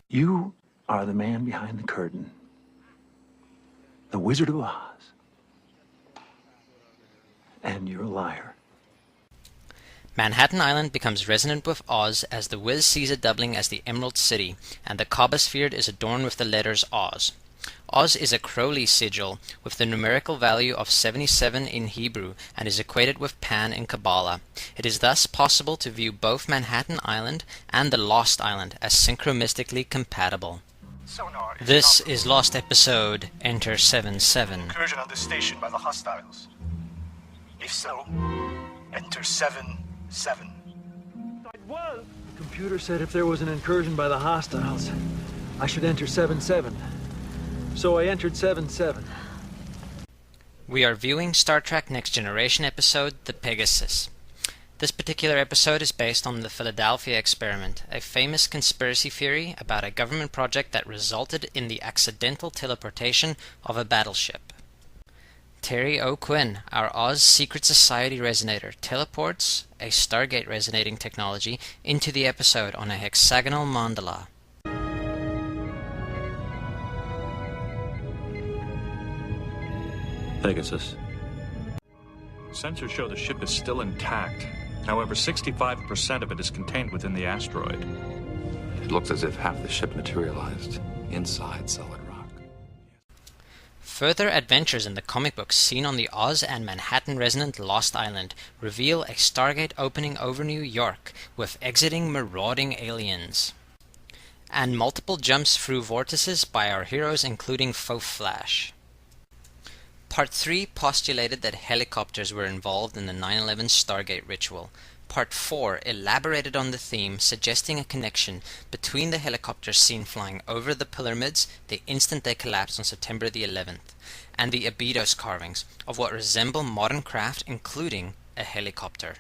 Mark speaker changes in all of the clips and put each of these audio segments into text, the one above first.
Speaker 1: You are the man behind the curtain. The Wizard of Oz. And you're a liar.
Speaker 2: Manhattan Island becomes resonant with Oz as the Wiz sees it doubling as the Emerald City, and the Cobosphere is adorned with the letters Oz. Oz is a Crowley sigil with the numerical value of 77 in Hebrew and is equated with Pan in Kabbalah. It is thus possible to view both Manhattan Island and the Lost Island as synchromistically compatible. This is Lost Episode Enter 77.
Speaker 3: Incursion on this station by the hostiles. If so, enter 77.
Speaker 1: The computer said if there was an incursion by the hostiles, I should enter 77. So I entered 77.
Speaker 2: We are viewing Star Trek Next Generation episode The Pegasus. This particular episode is based on the Philadelphia experiment, a famous conspiracy theory about a government project that resulted in the accidental teleportation of a battleship. Terry O'Quinn, our Oz Secret Society resonator, teleports a Stargate resonating technology into the episode on a hexagonal mandala.
Speaker 4: Pegasus.
Speaker 5: Sensors show the ship is still intact. However, 65% of it is contained within the asteroid.
Speaker 4: It looks as if half the ship materialized inside solid rock.
Speaker 2: Further adventures in the comic books seen on the Oz and Manhattan resonant Lost Island reveal a Stargate opening over New York with exiting marauding aliens, and multiple jumps through vortices by our heroes including Faux Flash. Part 3 postulated that helicopters were involved in the 9/11 Stargate ritual. Part 4 elaborated on the theme, suggesting a connection between the helicopters seen flying over the pyramids the instant they collapsed on September the 11th, and the Abydos carvings of what resemble modern craft, including a helicopter.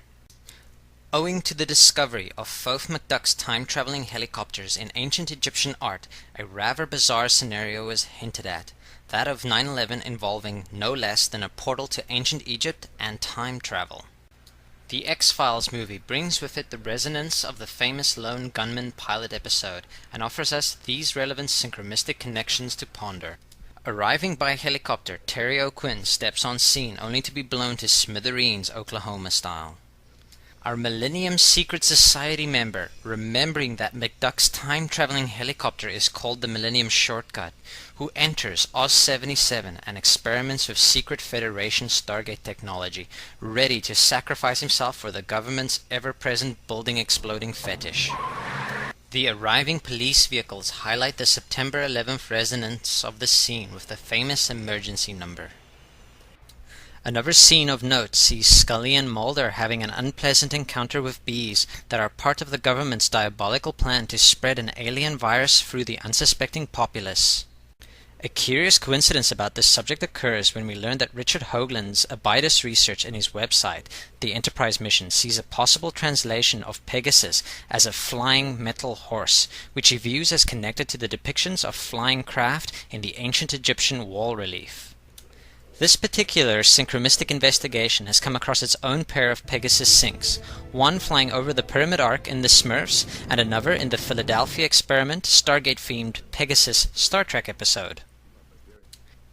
Speaker 2: Owing to the discovery of Thoth McDuck's time-traveling helicopters in ancient Egyptian art, a rather bizarre scenario was hinted at, that of 9/11 involving no less than a portal to ancient Egypt and time travel. The X-Files movie brings with it the resonance of the famous Lone Gunman pilot episode and offers us these relevant synchromistic connections to ponder. Arriving by helicopter, Terry O'Quinn steps on scene only to be blown to smithereens, Oklahoma style. Our Millennium Secret Society member, remembering that McDuck's time-traveling helicopter is called the Millennium Shortcut, who enters Oz-77 and experiments with secret Federation Stargate technology, ready to sacrifice himself for the government's ever-present building-exploding fetish. The arriving police vehicles highlight the September 11th resonance of the scene with the famous emergency number. Another scene of note sees Scully and Mulder having an unpleasant encounter with bees that are part of the government's diabolical plan to spread an alien virus through the unsuspecting populace. A curious coincidence about this subject occurs when we learn that Richard Hoagland's Abydos research in his website, The Enterprise Mission, sees a possible translation of Pegasus as a flying metal horse, which he views as connected to the depictions of flying craft in the ancient Egyptian wall relief. This particular synchromistic investigation has come across its own pair of Pegasus sinks, one flying over the Pyramid Arc in the Smurfs, and another in the Philadelphia Experiment Stargate-themed Pegasus Star Trek episode.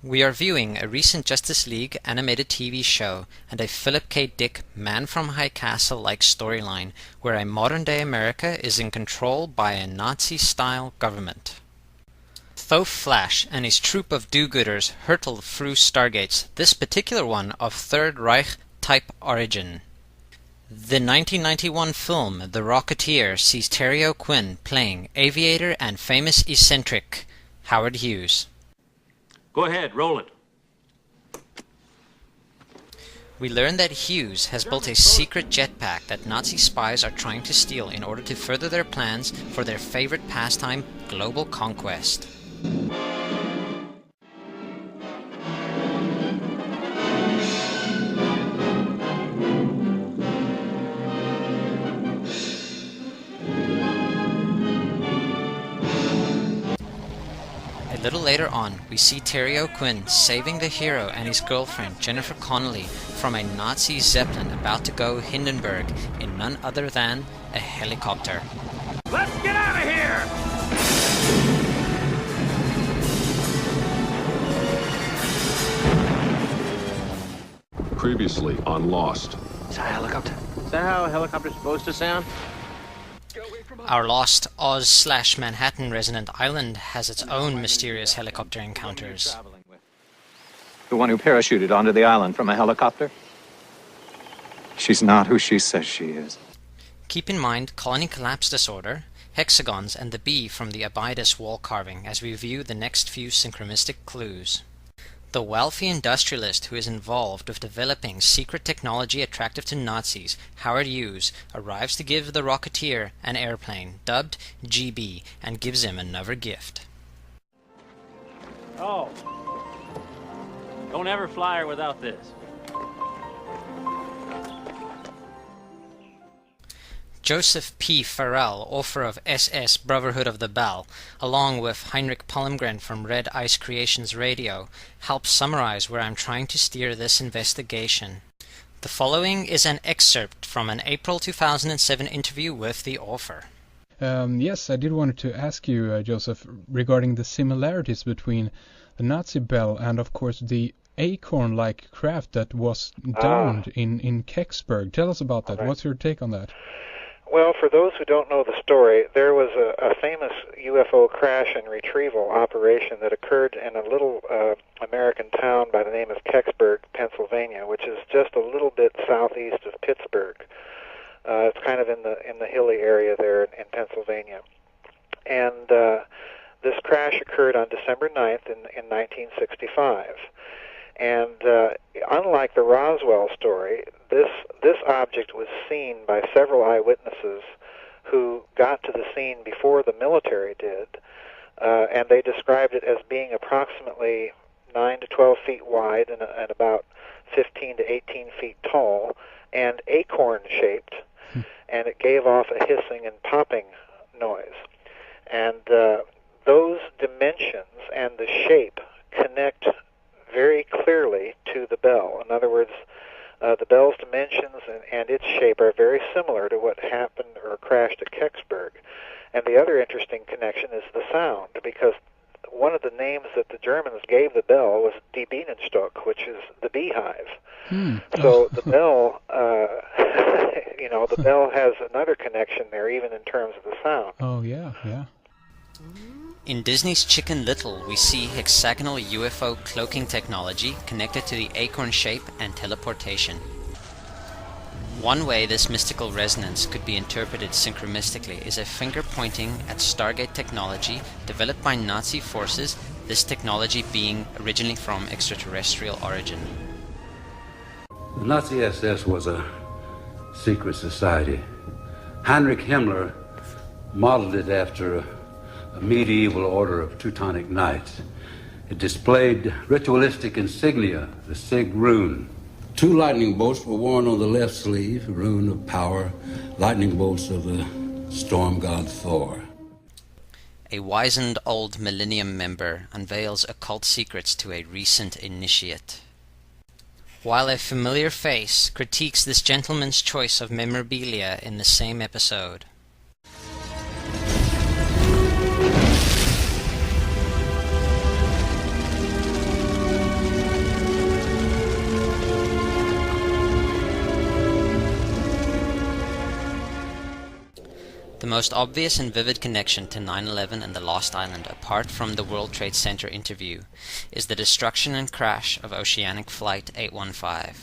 Speaker 2: We are viewing a recent Justice League animated TV show and a Philip K. Dick Man from High Castle-like storyline where a modern-day America is in control by a Nazi-style government. Thoth Flash and his troop of do-gooders hurtle through stargates, this particular one of Third Reich type origin. The 1991 film The Rocketeer sees Terry O'Quinn playing aviator and famous eccentric Howard Hughes.
Speaker 4: Go ahead, roll it.
Speaker 2: We learn that Hughes has built a secret jetpack that Nazi spies are trying to steal in order to further their plans for their favorite pastime, global conquest. A little later on, we see Terry O'Quinn saving the hero and his girlfriend, Jennifer Connelly, from a Nazi Zeppelin about to go Hindenburg in none other than a helicopter.
Speaker 3: Let's get out of here!
Speaker 6: previously on Lost.
Speaker 1: Is that a helicopter?
Speaker 7: Is that how a helicopter's supposed to sound?
Speaker 2: Our lost Oz/Manhattan resident island has its own mysterious helicopter encounters.
Speaker 8: The one who parachuted onto the island from a helicopter? She's not who she says she is.
Speaker 2: Keep in mind colony collapse disorder, hexagons, and the bee from the Abydos wall carving as we view the next few synchronistic clues. The wealthy industrialist who is involved with developing secret technology attractive to Nazis, Howard Hughes, arrives to give the Rocketeer an airplane, dubbed GB, and gives him another gift.
Speaker 9: Oh. Don't ever fly her without this.
Speaker 2: Joseph P. Farrell, author of SS Brotherhood of the Bell, along with Heinrich Palmgren from Red Ice Creations Radio, helps summarize where I'm trying to steer this investigation. The following is an excerpt from an April 2007 interview with the author.
Speaker 10: Yes, I did want to ask you, Joseph, regarding the similarities between the Nazi Bell and, of course, the acorn-like craft that was downed in Kecksburg. Tell us about that. What's your take on that?
Speaker 11: Well, for those who don't know the story, there was a famous UFO crash and retrieval operation that occurred in a little American town by the name of Kecksburg, Pennsylvania, which is just a little bit southeast of Pittsburgh. It's kind of in the hilly area there in Pennsylvania. And this crash occurred on December 9th in 1965. And unlike the Roswell story, this object was seen by several eyewitnesses who got to the scene before the military did, and they described it as being approximately 9 to 12 feet wide and about 15 to 18 feet tall, and acorn-shaped, and it gave off a hissing and popping noise. And those dimensions and the shape connect very clearly to the bell. In other words, the bell's dimensions and its shape are very similar to what happened or crashed at Kecksburg. And the other interesting connection is the sound, because one of the names that the Germans gave the bell was Die Bienenstock, which is the beehive. So the bell, the bell has another connection there, even in terms of the sound.
Speaker 10: Oh, yeah.
Speaker 2: In Disney's Chicken Little, we see hexagonal UFO cloaking technology connected to the acorn shape and teleportation. One way this mystical resonance could be interpreted synchronistically is a finger pointing at Stargate technology developed by Nazi forces, this technology being originally from extraterrestrial origin.
Speaker 12: The Nazi SS was a secret society. Heinrich Himmler modeled it after a medieval order of Teutonic knights. It displayed ritualistic insignia, the Sig rune. 2 lightning bolts were worn on the left sleeve, a rune of power, lightning bolts of the storm god Thor.
Speaker 2: A wizened old Millennium member unveils occult secrets to a recent initiate. While a familiar face critiques this gentleman's choice of memorabilia in the same episode. The most obvious and vivid connection to 9/11 and the Lost Island, apart from the World Trade Center interview, is the destruction and crash of Oceanic Flight 815.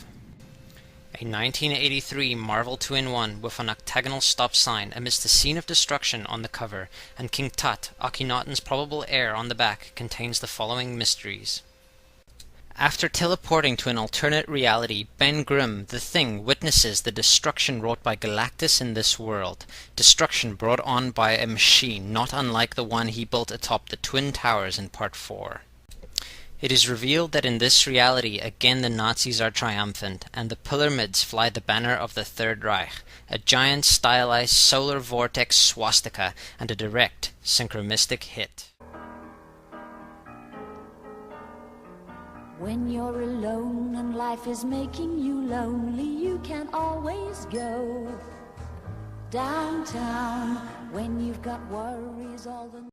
Speaker 2: A 1983 Marvel 2-in-1 with an octagonal stop sign amidst the scene of destruction on the cover, and King Tut, Akhenaten's probable heir, on the back, contains the following mysteries. After teleporting to an alternate reality, Ben Grimm, the Thing, witnesses the destruction wrought by Galactus in this world. Destruction brought on by a machine not unlike the one he built atop the Twin Towers in Part 4. It is revealed that in this reality again the Nazis are triumphant, and the pyramids fly the banner of the Third Reich, a giant stylized solar vortex swastika, and a direct synchronistic hit.
Speaker 13: When you're alone and life is making you lonely, you can always go downtown. When you've got worries all the